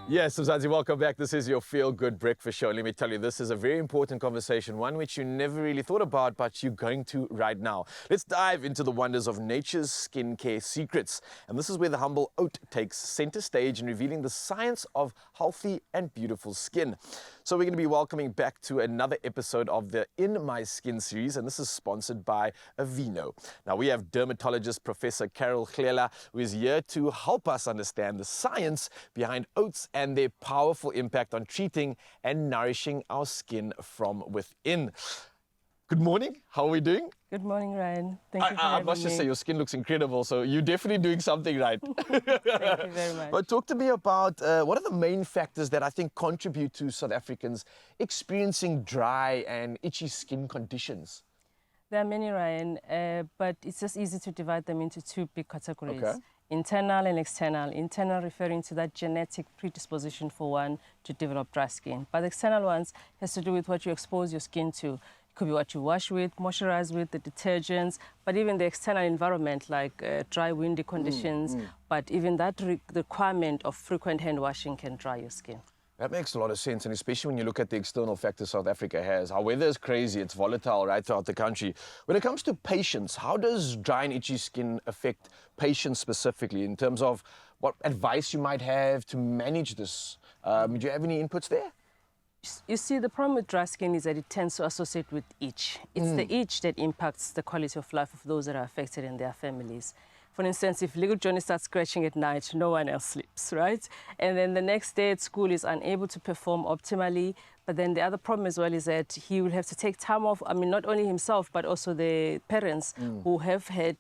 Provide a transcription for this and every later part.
Yes, Mzansi, welcome back. This is your Feel Good Breakfast Show. Let me tell you, this is a very important conversation, one which you never really thought about, but you're going to right now. Let's dive into the wonders of nature's skincare secrets. And this is where the humble oat takes center stage in revealing the science of healthy and beautiful skin. So we're going to be welcoming back to another episode of the In My Skin series, and this is sponsored by AVEENO. Now, we have dermatologist Professor Carol Glela, who is here to help us understand the science behind oats and their powerful impact on treating and nourishing our skin from within. Good morning. How are we doing? Good morning, Ryan. Thank you for having me. I must just say, your skin looks incredible, so you're definitely doing something right. Thank you very much. But talk to me about what are the main factors that I think contribute to South Africans experiencing dry and itchy skin conditions? There are many, Ryan, but it's just easy to divide them into two big categories. Okay. Internal and external. Internal referring to that genetic predisposition for one to develop dry skin. But the external ones has to do with what you expose your skin to. It could be what you wash with, moisturize with, the detergents, but even the external environment like dry, windy conditions. But even that requirement of frequent hand washing can dry your skin. That makes a lot of sense, and especially when you look at the external factors South Africa has. Our weather is crazy, it's volatile right throughout the country. When it comes to patients, how does dry and itchy skin affect patients specifically in terms of what advice you might have to manage this? Do you have any inputs there? You see, the problem with dry skin is that it tends to associate with itch. It's the itch that impacts the quality of life of those that are affected and their families. For instance, if little Johnny starts scratching at night, no one else sleeps, right? And then the next day at school is unable to perform optimally. But then the other problem as well is that he will have to take time off. I mean, not only himself, but also the parents who have had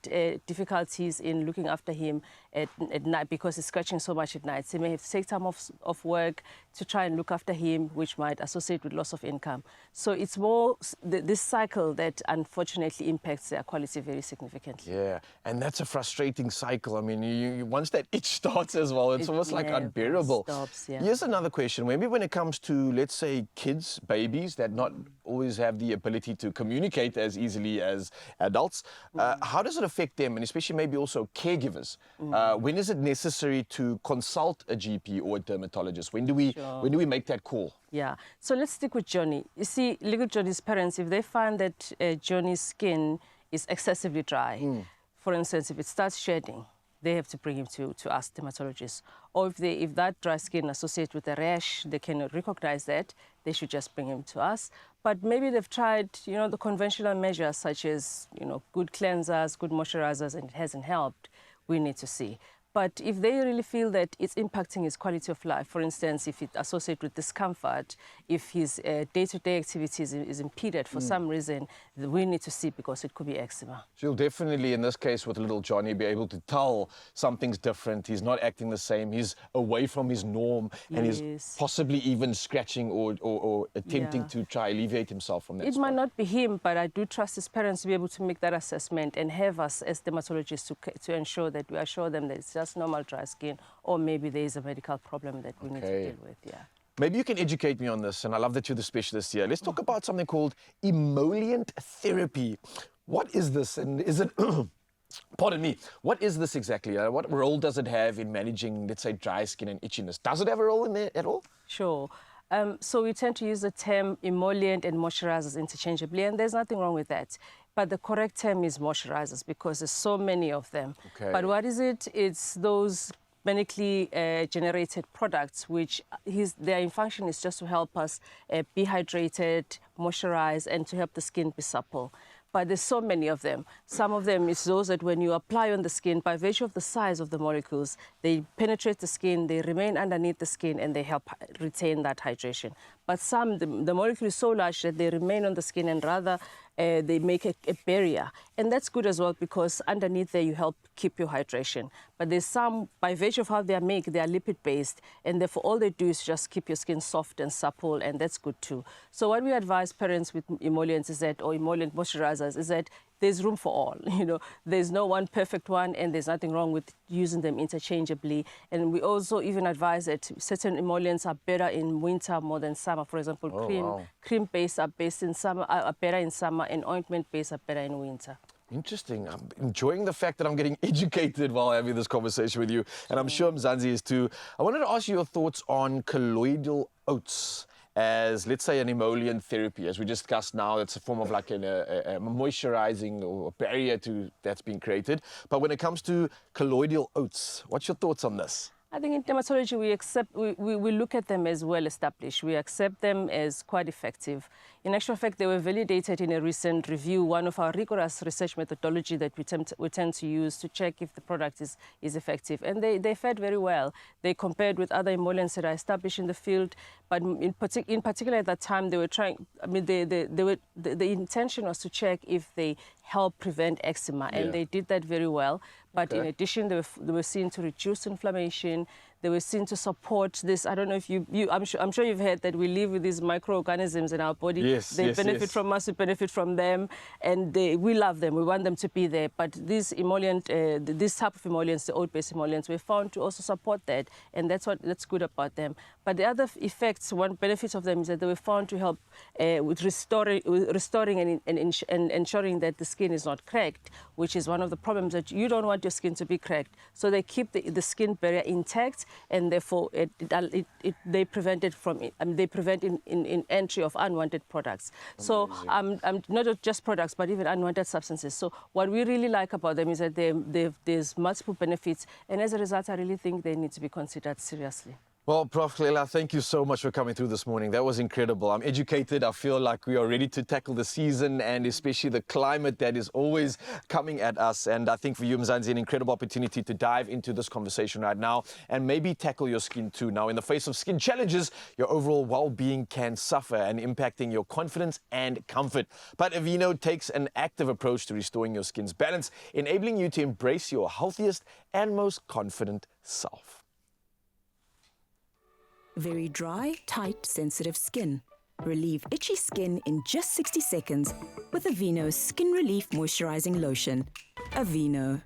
difficulties in looking after him at night because he's scratching so much at night. So they may have to take time off work to try and look after him, which might associate with loss of income. So it's more this cycle that unfortunately impacts their quality very significantly. Yeah, and that's a frustrating cycle. I mean, once that itch starts as well, it's almost like unbearable. Stops, yeah. Here's another question. Maybe when it comes to, let's say, kids, babies that not always have the ability to communicate as easily as adults, how does it affect them, and especially maybe also caregivers? When is it necessary to consult a GP or a dermatologist? When do we make that call? Yeah, so let's stick with Johnny. You see, little Johnny's parents, if they find that Johnny's skin is excessively dry, for instance, if it starts shedding, they have to bring him to us dermatologists. Or if that dry skin associates with a rash, they can recognize that, they should just bring him to us. But maybe they've tried, the conventional measures such as, good cleansers, good moisturizers, and it hasn't helped. We need to see. But if they really feel that it's impacting his quality of life, for instance, if it associates with discomfort, if his day-to-day activities is impeded for some reason, we need to see because it could be eczema. So you'll definitely, in this case with little Johnny, be able to tell something's different. He's not acting the same. He's away from his norm, and he's possibly even scratching or attempting to try alleviate himself from that. It might not be him, but I do trust his parents to be able to make that assessment and have us as dermatologists to ensure that we assure them that it's just normal dry skin, or maybe there is a medical problem that we need to deal with. Yeah. Maybe you can educate me on this, and I love that you're the specialist here. Let's talk about something called emollient therapy. What is this, and is it, pardon me, what is this exactly? What role does it have in managing, let's say, dry skin and itchiness? Does it have a role in there at all? Sure. So we tend to use the term emollient and moisturizers interchangeably, and there's nothing wrong with that. But the correct term is moisturizers because there's so many of them. Okay. But what is it? It's those medically generated products which their function is just to help us be hydrated, moisturize, and to help the skin be supple. But there's so many of them. Some of them is those that when you apply on the skin, by virtue of the size of the molecules, they penetrate the skin, they remain underneath the skin, and they help retain that hydration. But some, the molecule is so large that they remain on the skin and rather they make a barrier. And that's good as well because underneath there you help keep your hydration. But there's some, by virtue of how they are made, they are lipid-based, and therefore all they do is just keep your skin soft and supple, and that's good too. So what we advise parents with emollients is that, or emollient moisturizers, is that there's room for all. There's no one perfect one, and there's nothing wrong with using them interchangeably. And we also even advise that certain emollients are better in winter more than summer. For example, cream-based are better in summer, and ointment-based are better in winter. Interesting. I'm enjoying the fact that I'm getting educated while having this conversation with you, and I'm sure Mzansi is too. I wanted to ask you your thoughts on colloidal oats as, let's say, an emollient therapy. As we discussed now, it's a form of like a moisturizing or barrier that's been created. But when it comes to colloidal oats, what's your thoughts on this? I think in dermatology, we look at them as well established. We accept them as quite effective. In actual fact, they were validated in a recent review, one of our rigorous research methodology that we tend to use to check if the product is effective. And they fared very well. They compared with other emollients that are established in the field, but in particular at that time, they were trying, I mean, the intention was to check if they help prevent eczema, and they did that very well. But in addition, they were seen to reduce inflammation. They were seen to support this. I don't know if I'm sure you've heard that we live with these microorganisms in our body. Yes, they benefit from us, we benefit from them, and we love them. We want them to be there. But this type of emollients, the oat-based emollients, were found to also support that, and that's good about them. But the other effects, one benefit of them is that they were found to help with restoring and ensuring that the skin is not cracked, which is one of the problems, that you don't want your skin to be cracked. So they keep the skin barrier intact, and therefore they prevent it from they prevent in entry of unwanted products. So not just products, but even unwanted substances. So what we really like about them is that there's multiple benefits, and as a result, I really think they need to be considered seriously. Well, Prof. Leila, thank you so much for coming through this morning. That was incredible. I'm educated. I feel like we are ready to tackle the season, and especially the climate that is always coming at us. And I think for you, Mzansi, an incredible opportunity to dive into this conversation right now and maybe tackle your skin too. Now, in the face of skin challenges, your overall well-being can suffer and impacting your confidence and comfort. But AVEENO takes an active approach to restoring your skin's balance, enabling you to embrace your healthiest and most confident self. Very dry, tight, sensitive skin. Relieve itchy skin in just 60 seconds with AVEENO's Skin Relief Moisturizing Lotion. AVEENO.